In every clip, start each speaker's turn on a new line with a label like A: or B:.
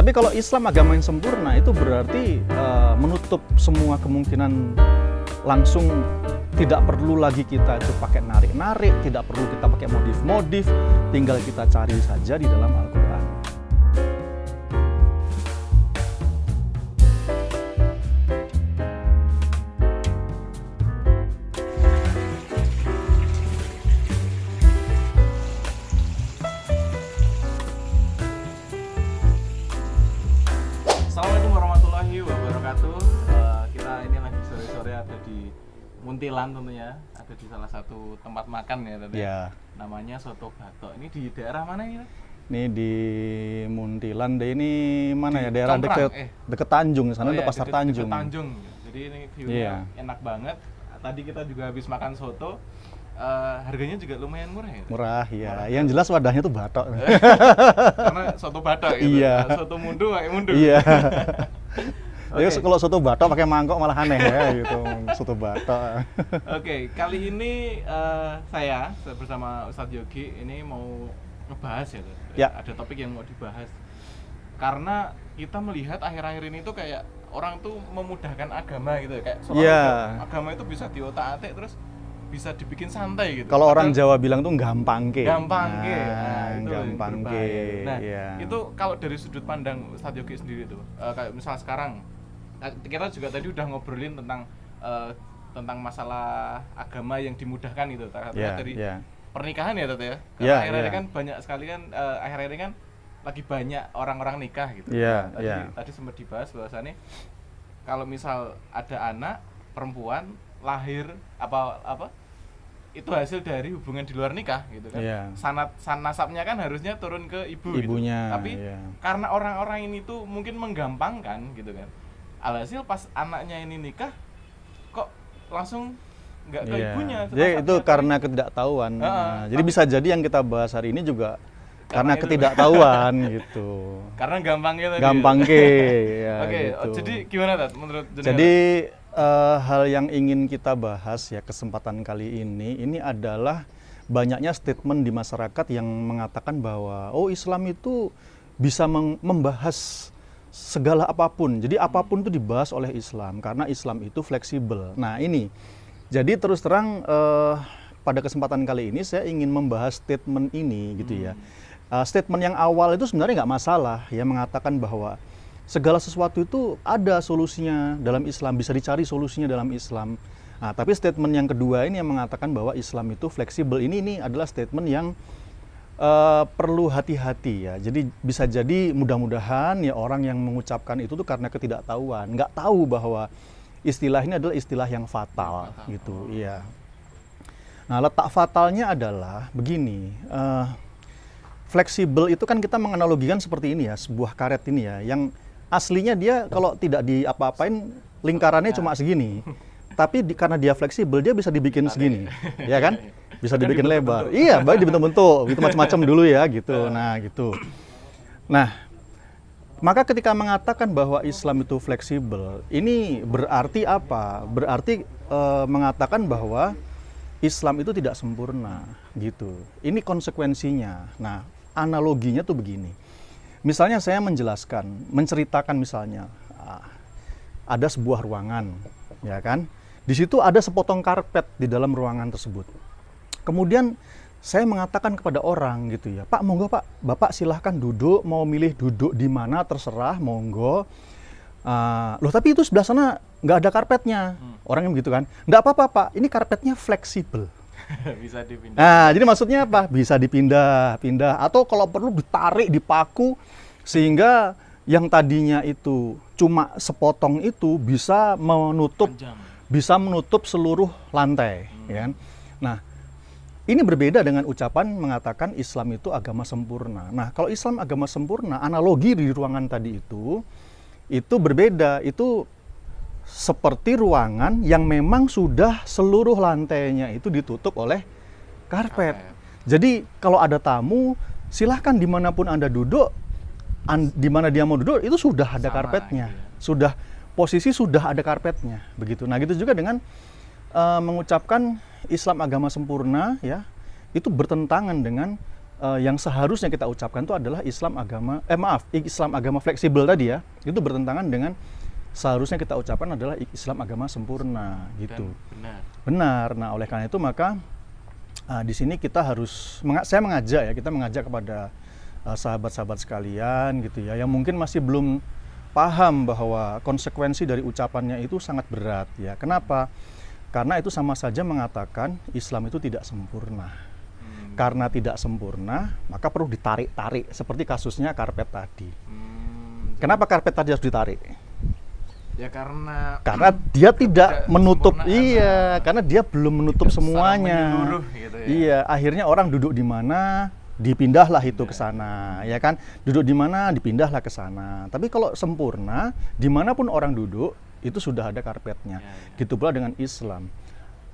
A: Tapi kalau Islam agama yang sempurna itu berarti menutup semua kemungkinan langsung, tidak perlu lagi kita itu pakai narik-narik, tidak perlu kita pakai modif-modif, tinggal kita cari saja di dalam Al-Quran.
B: Assalamualaikum warahmatullahi wabarakatuh. Kita ini lagi sore-sore ada di Muntilan tentunya, ada di salah satu tempat makan ya tadi.
A: Ya.
B: Namanya Soto Batok. Ini di daerah mana ini?
A: Ini di Muntilan deh, ini mana ya, daerah
B: Congkrang,
A: deket Tanjung, sana
B: iya,
A: ada Pasar
B: deket
A: Tanjung.
B: Tanjung. Jadi ini view-nya enak banget. Tadi kita juga habis makan soto. Harganya juga lumayan murah ya?
A: Murah ya, yang jelas wadahnya tuh batok.
B: Karena soto batok gitu.
A: Iya.
B: Soto mundu pakai mundu.
A: Iya.
B: Oke.
A: Jadi kalau soto batok pakai mangkok malah aneh ya gitu, soto batok.
B: Oke, kali ini saya bersama Ustadz Yogi ini mau ngebahas ya,
A: Ya.
B: ada topik yang mau dibahas. Karena kita melihat akhir-akhir ini tuh kayak orang tuh memudahkan agama gitu, kayak seolah
A: Iya.
B: agama itu bisa diotak-atik terus bisa dibikin santai gitu.
A: Kalau orang
B: Padahal
A: Jawa bilang tuh gampang ke.
B: gampang ke. Itu yang
A: gampang ke.
B: berbahaya. Nah,
A: Iya.
B: itu kalau dari sudut pandang Ustadz Yogi sendiri tuh, kayak misal sekarang kita juga tadi udah ngobrolin tentang masalah agama yang dimudahkan itu,
A: Iya,
B: dari
A: iya.
B: pernikahan ya Tete ya. Karena
A: Iya,
B: akhir-akhir
A: iya.
B: kan banyak sekali kan akhir-akhir ini kan lagi banyak orang-orang nikah gitu.
A: Iya,
B: Tadi,
A: iya.
B: tadi sempat dibahas bahwasannya kalau misal ada anak perempuan lahir apa itu hasil dari hubungan di luar nikah gitu kan.
A: Iya.
B: Sanad nasabnya kan harusnya turun ke ibu
A: Ibunya,
B: gitu. Tapi
A: iya.
B: karena orang-orang ini tuh mungkin menggampangkan gitu kan. Alhasil pas anaknya ini nikah kok langsung nggak ke
A: Iya.
B: ibunya.
A: Jadi
B: nasabnya.
A: itu karena ketidaktahuan. Nah, jadi bisa jadi yang kita bahas hari ini juga karena
B: itu.
A: ketidaktahuan gitu.
B: Karena gampangnya tadi.
A: Gampang ke. Ya,
B: Oke,
A: gitu.
B: jadi gimana Tat menurut jenengan?
A: Jadi hal yang ingin kita bahas ya kesempatan kali ini adalah banyaknya statement di masyarakat yang mengatakan bahwa Islam itu bisa membahas segala apapun. Jadi apapun itu dibahas oleh Islam karena Islam itu fleksibel. Nah ini, jadi terus terang pada kesempatan kali ini saya ingin membahas statement ini gitu ya. Statement yang awal itu sebenarnya nggak masalah ya, mengatakan bahwa segala sesuatu itu ada solusinya dalam Islam, bisa dicari solusinya dalam Islam. Nah, tapi statement yang kedua ini yang mengatakan bahwa Islam itu fleksibel, ini adalah statement yang perlu hati-hati ya. Jadi bisa jadi mudah-mudahan ya orang yang mengucapkan itu tuh karena ketidaktahuan, nggak tahu bahwa istilah ini adalah istilah yang fatal gitu. Iya. Nah, letak fatalnya adalah begini. Fleksibel itu kan kita menganalogikan seperti ini ya, sebuah karet ini ya, yang aslinya dia kalau tidak diapa-apain lingkarannya cuma segini. Tapi karena dia fleksibel, dia bisa dibikin segini, ya kan? Bisa dibikin lebar. Iya, baik dibentuk-bentuk, gitu macam-macam dulu ya, gitu. Nah, gitu. Nah, maka ketika mengatakan bahwa Islam itu fleksibel, ini berarti apa? Berarti mengatakan bahwa Islam itu tidak sempurna, gitu. Ini konsekuensinya. Nah, analoginya tuh begini. Misalnya saya menceritakan misalnya ada sebuah ruangan, ya kan? Di situ ada sepotong karpet di dalam ruangan tersebut. Kemudian saya mengatakan kepada orang gitu ya, Pak, monggo Pak, Bapak silahkan duduk, mau milih duduk di mana terserah, monggo. Loh tapi itu sebelah sana nggak ada karpetnya. Orangnya begitu kan? Nggak apa-apa Pak, ini karpetnya fleksibel.
B: Bisa dipindah.
A: Nah, jadi maksudnya apa? Bisa pindah, atau kalau perlu ditarik, dipaku, sehingga yang tadinya itu cuma sepotong itu bisa menutup seluruh lantai, ya kan? Nah, ini berbeda dengan ucapan mengatakan Islam itu agama sempurna. Nah, kalau Islam agama sempurna, analogi di ruangan tadi itu berbeda. Itu seperti ruangan yang memang sudah seluruh lantainya itu ditutup oleh karpet. Jadi kalau ada tamu, silahkan dimanapun Anda duduk, di mana dia mau duduk itu sudah ada karpetnya, sudah posisi sudah ada karpetnya, begitu. Nah gitu juga dengan mengucapkan Islam agama sempurna ya, itu bertentangan dengan yang seharusnya kita ucapkan itu adalah Islam agama fleksibel tadi ya. Itu bertentangan dengan seharusnya kita ucapkan adalah Islam agama sempurna gitu. Benar. Nah, oleh karena itu maka di sini kita harus saya mengajak kepada sahabat-sahabat sekalian gitu ya, yang mungkin masih belum paham bahwa konsekuensi dari ucapannya itu sangat berat ya. Kenapa? Karena itu sama saja mengatakan Islam itu tidak sempurna. Karena tidak sempurna, maka perlu ditarik-tarik seperti kasusnya karpet tadi. Kenapa karpet tadi harus ditarik?
B: Ya karena
A: dia tidak menutup, karena dia belum menutup semuanya.
B: Gitu ya.
A: Iya, akhirnya orang duduk di mana, dipindahlah itu ke sana, ya kan? Duduk di mana, dipindahlah ke sana. Tapi kalau sempurna, dimanapun orang duduk, itu sudah ada karpetnya. Gitu pula dengan Islam.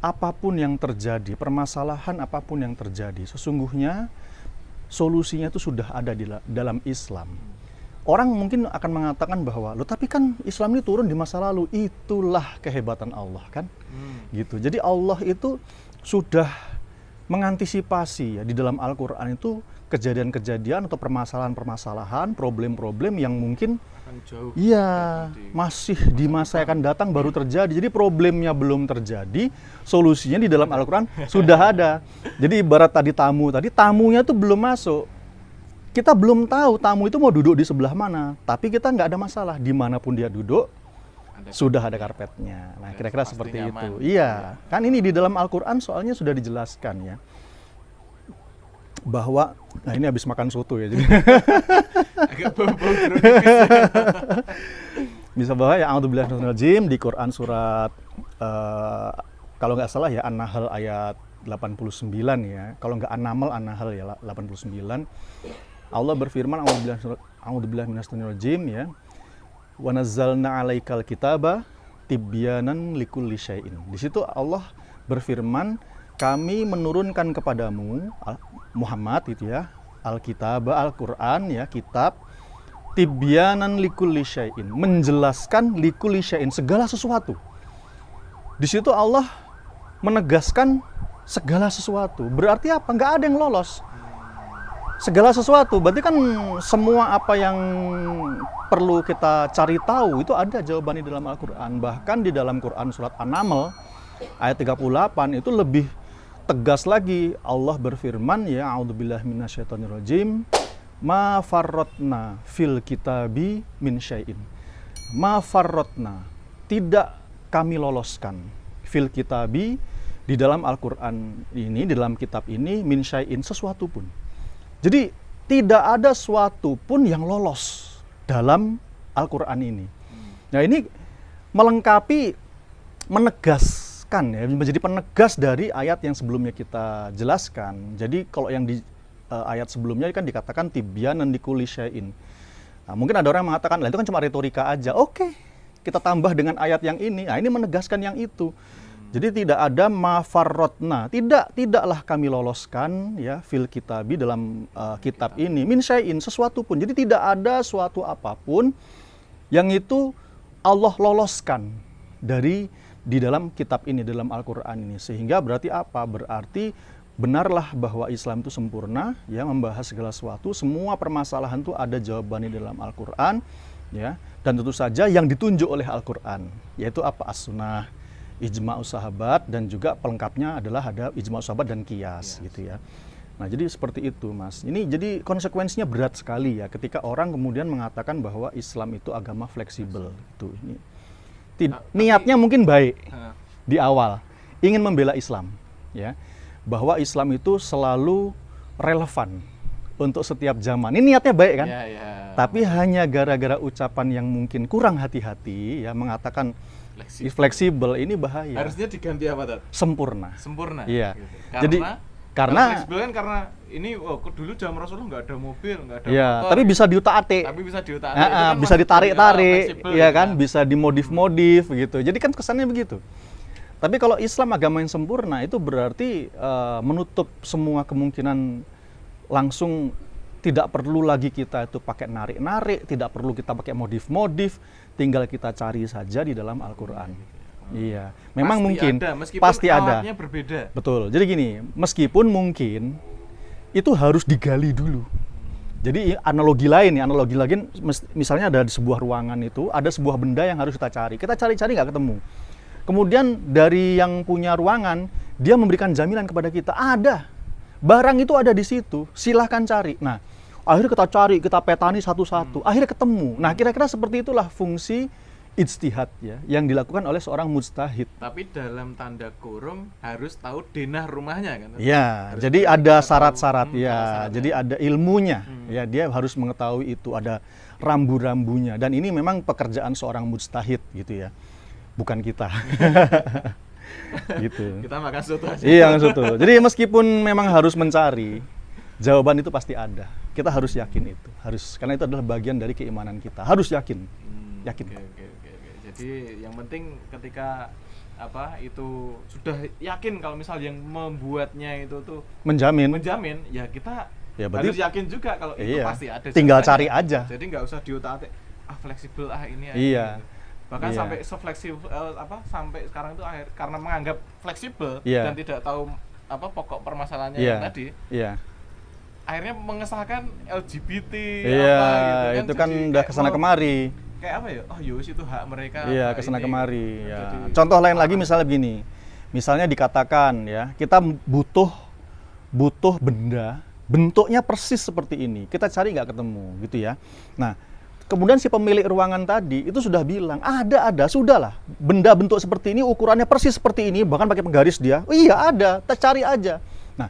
A: Apapun yang terjadi, permasalahan apapun yang terjadi, sesungguhnya solusinya itu sudah ada di dalam Islam. Orang mungkin akan mengatakan bahwa, loh tapi kan Islam ini turun di masa lalu. Itulah kehebatan Allah kan, gitu. Jadi Allah itu sudah mengantisipasi ya di dalam Al-Quran itu kejadian-kejadian atau permasalahan-permasalahan, problem-problem yang mungkin
B: jauh
A: masih di masa yang akan datang baru terjadi. Jadi problemnya belum terjadi, solusinya di dalam Al-Quran sudah ada. Jadi ibarat tamunya tuh belum masuk. Kita belum tahu tamu itu mau duduk di sebelah mana, tapi kita nggak ada masalah, dimanapun dia duduk sudah ada karpetnya. Nah, kira-kira seperti itu. Iya, kan ini di dalam Al-Quran soalnya sudah dijelaskan ya, bahwa, nah ini habis makan soto ya, jadi
B: agak bau-bau
A: bisa bahwa ya a'udzubillahi minasyaitonirrajim di Quran surat kalau nggak salah ya An-Nahl ayat 89 ya, kalau nggak An-Naml An-Nahl ya 89. Allah berfirman, a'udzubillahi minasyaitonirrajim ya, wa nazzalna 'alaikal kitaba tibyanan likulli syai'in. Di situ Allah berfirman, kami menurunkan kepadamu Muhammad itu ya, Al-Kitab, Al-Quran ya, kitab, tibyanan likulli syai'in, menjelaskan likulli syai'in, segala sesuatu. Di situ Allah menegaskan segala sesuatu. Berarti apa? Nggak ada yang lolos. Segala sesuatu, berarti kan semua apa yang perlu kita cari tahu itu ada jawabannya di dalam Al-Quran. Bahkan di dalam Quran surat An-Naml ayat 38 itu lebih tegas lagi. Allah berfirman ya, a'udzubillahi minasyaitonirrajim, ma farratna fil kitabi min syai'in. Ma farratna, tidak kami loloskan fil kitabi, di dalam Al-Quran ini, di dalam kitab ini, min syai'in, sesuatu pun. Jadi tidak ada suatu pun yang lolos dalam Al-Quran ini. Nah ini melengkapi, menegaskan ya, menjadi penegas dari ayat yang sebelumnya kita jelaskan. Jadi kalau yang di ayat sebelumnya kan dikatakan tibyanan likulli syai'in. Nah, mungkin ada orang yang mengatakan, lah itu kan cuma retorika aja. Oke, kita tambah dengan ayat yang ini. Nah ini menegaskan yang itu. Jadi tidak ada ma farratna, tidaklah kami loloskan ya fil kitabi, dalam kitab ini, min syai'in, sesuatu pun. Jadi tidak ada suatu apapun yang itu Allah loloskan dari di dalam kitab ini, dalam Al-Quran ini. Sehingga berarti apa? Berarti benarlah bahwa Islam itu sempurna ya, membahas segala sesuatu, semua permasalahan itu ada jawabannya dalam Al-Quran ya. Dan tentu saja yang ditunjuk oleh Al-Quran yaitu apa? As-Sunnah, ijma' sahabat, dan juga pelengkapnya adalah ada ijma' sahabat dan qiyas gitu ya. Nah jadi seperti itu Mas. Ini jadi konsekuensinya berat sekali ya ketika orang kemudian mengatakan bahwa Islam itu agama fleksibel gitu. Ini niatnya mungkin baik di awal, ingin membela Islam ya, bahwa Islam itu selalu relevan untuk setiap zaman. Ini niatnya baik kan? Tapi hanya gara-gara ucapan yang mungkin kurang hati-hati ya, mengatakan fleksibel, ini bahaya.
B: Harusnya diganti apa, Tat?
A: Sempurna.
B: Gitu.
A: Iya. Jadi karena
B: fleksibel kan karena ini dulu zaman Rasulullah nggak ada mobil, nggak ada
A: motor.
B: Tapi
A: bisa diutak-atik.
B: Kan
A: bisa ditarik-tarik, ya kan?
B: Ya.
A: Bisa dimodif-modif gitu. Jadi kan kesannya begitu. Tapi kalau Islam agama yang sempurna itu berarti menutup semua kemungkinan, langsung tidak perlu lagi kita itu pakai narik-narik, tidak perlu kita pakai modif-modif, tinggal kita cari saja di dalam Al-Quran. Iya, memang pasti mungkin
B: ada,
A: pasti ada.
B: Alatnya berbeda.
A: Betul. Jadi gini, meskipun mungkin itu harus digali dulu. Jadi analogi lain, misalnya ada di sebuah ruangan itu, ada sebuah benda yang harus kita cari. Kita cari-cari nggak ketemu. Kemudian dari yang punya ruangan, dia memberikan jaminan kepada kita, ada. Barang itu ada di situ, silahkan cari. Nah, akhirnya kita cari, kita petani satu-satu, akhirnya ketemu. Nah, kira-kira seperti itulah fungsi ijtihad ya, yang dilakukan oleh seorang mujtahid.
B: Tapi dalam tanda kurung harus tahu denah rumahnya kan?
A: Ya,
B: harus
A: jadi ada syarat-syarat ya.
B: syarat-syaratnya.
A: Jadi ada ilmunya. Ya, dia harus mengetahui itu, ada rambu-rambunya. Dan ini memang pekerjaan seorang mujtahid gitu ya. Bukan kita. Gitu.
B: Kita makan soto aja.
A: Iya, soto. Jadi meskipun memang harus mencari, jawaban itu pasti ada. Kita harus yakin itu. Harus, karena itu adalah bagian dari keimanan kita. Harus yakin. Yakin.
B: Oke. Jadi yang penting ketika itu sudah yakin kalau misal yang membuatnya itu tuh
A: menjamin
B: ya kita
A: ya, berarti,
B: harus yakin juga kalau itu pasti ada.
A: Tinggal
B: jawabannya.
A: Cari aja.
B: Jadi nggak usah diutak-atik fleksibel ini.
A: Iya.
B: Ini. Bahkan sampai sefleksibel sampai sekarang itu karena menganggap fleksibel dan tidak tahu pokok permasalahannya yang tadi.
A: Iya.
B: Akhirnya mengesahkan LGBT
A: gitu kan. Itu kan udah kesana kemari.
B: Kayak apa ya? Oh yus itu hak mereka.
A: Iya, kesana kemari. Ya. Contoh lain lagi misalnya begini. Misalnya dikatakan ya, kita butuh benda, bentuknya persis seperti ini. Kita cari nggak ketemu, gitu ya. Nah, kemudian si pemilik ruangan tadi itu sudah bilang, ada, sudahlah. Benda bentuk seperti ini, ukurannya persis seperti ini, bahkan pakai penggaris dia. Oh iya ada, kita cari aja. Nah,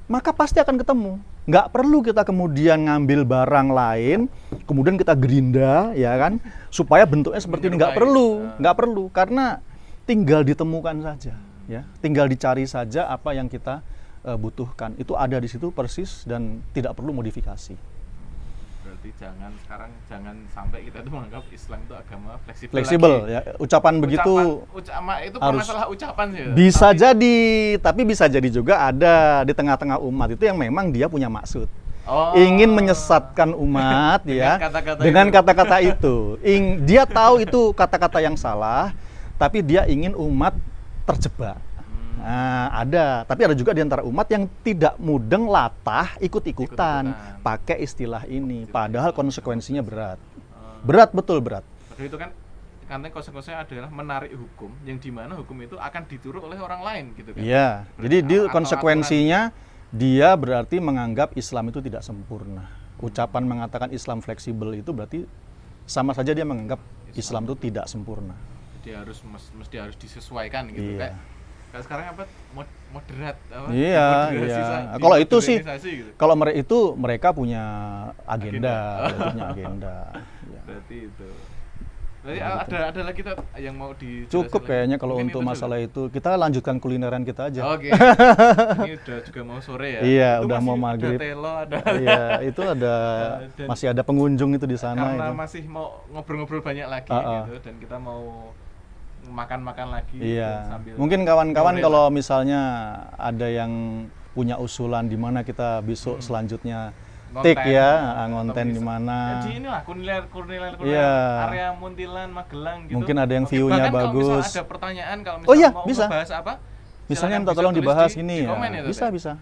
A: maka pasti akan ketemu. Nggak perlu kita kemudian ngambil barang lain, kemudian kita gerinda, ya kan, supaya bentuknya seperti ini. Nggak perlu, karena tinggal ditemukan saja, ya, tinggal dicari saja apa yang kita butuhkan. Itu ada di situ persis dan tidak perlu modifikasi.
B: Berarti jangan sampai kita itu menganggap Islam itu agama
A: fleksibel ya. Ucapan begitu
B: itu masalah ucapan sih.
A: Bisa jadi, tapi bisa jadi juga ada di tengah-tengah umat itu yang memang dia punya maksud. Ingin menyesatkan umat ya dengan kata-kata itu. Dia tahu itu kata-kata yang salah, tapi dia ingin umat terjebak. Nah, tapi ada juga di antara umat yang tidak mudeng latah ikut-ikutan pakai istilah ini, padahal konsekuensinya berat. Betul. Padahal
B: itu kan konsekuensinya adalah menarik hukum yang dimana hukum itu akan diturut oleh orang lain gitu kan.
A: Iya. Jadi konsekuensinya dia berarti menganggap Islam itu tidak sempurna. Ucapan mengatakan Islam fleksibel itu berarti sama saja dia menganggap Islam itu tidak sempurna.
B: Jadi mesti harus disesuaikan gitu kan. Sekarang moderat
A: Iya. Kalau itu sih gitu. Kalau mereka punya agenda.
B: Berarti itu. Berarti ada lagi yang mau di
A: cukup kayaknya kalau untuk masalah itu. Kita lanjutkan kulineran kita aja.
B: Oke. Ini udah juga mau sore ya.
A: Iya, udah mau maghrib.
B: Ada telo,
A: iya, itu masih ada pengunjung itu di sana.
B: Karena masih mau ngobrol-ngobrol banyak lagi gitu dan kita mau makan-makan lagi.
A: Iya. Mungkin kawan-kawan kalau misalnya ada yang punya usulan di mana kita besok selanjutnya ngonten di mana.
B: Jadi inilah kuliner area Muntilan, Magelang gitu.
A: Mungkin ada yang view-nya bagus.
B: Kalau misalnya ada pertanyaan kalau misalnya mau bahas apa?
A: Misalnya minta tolong dibahas ini ya.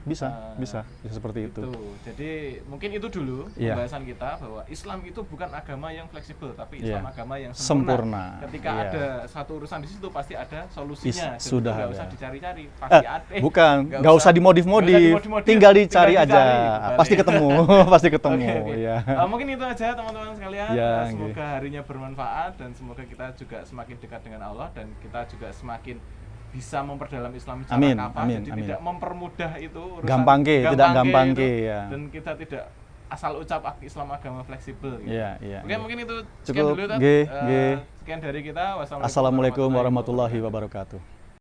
A: Bisa seperti itu.
B: Jadi mungkin itu dulu pembahasan kita bahwa Islam itu bukan agama yang fleksibel tapi Islam agama yang sempurna. Ketika ada satu urusan di situ pasti ada solusinya.
A: Sudah
B: nggak usah dicari-cari, pasti ada.
A: Bukan, nggak usah dimodif-modif, tinggal dicari aja. Pasti ketemu,
B: ya. Mungkin itu aja teman-teman sekalian. Semoga harinya bermanfaat dan semoga kita juga semakin dekat dengan Allah dan kita juga semakin bisa memperdalam Islam secara kafah, jadi tidak mempermudah itu urusan
A: tidak gampang ya.
B: Dan kita tidak asal ucap Islam agama fleksibel gitu. Oke, mungkin itu
A: sekian
B: dulu
A: sekian dari kita.
B: Wassalamualaikum
A: warahmatullahi wabarakatuh.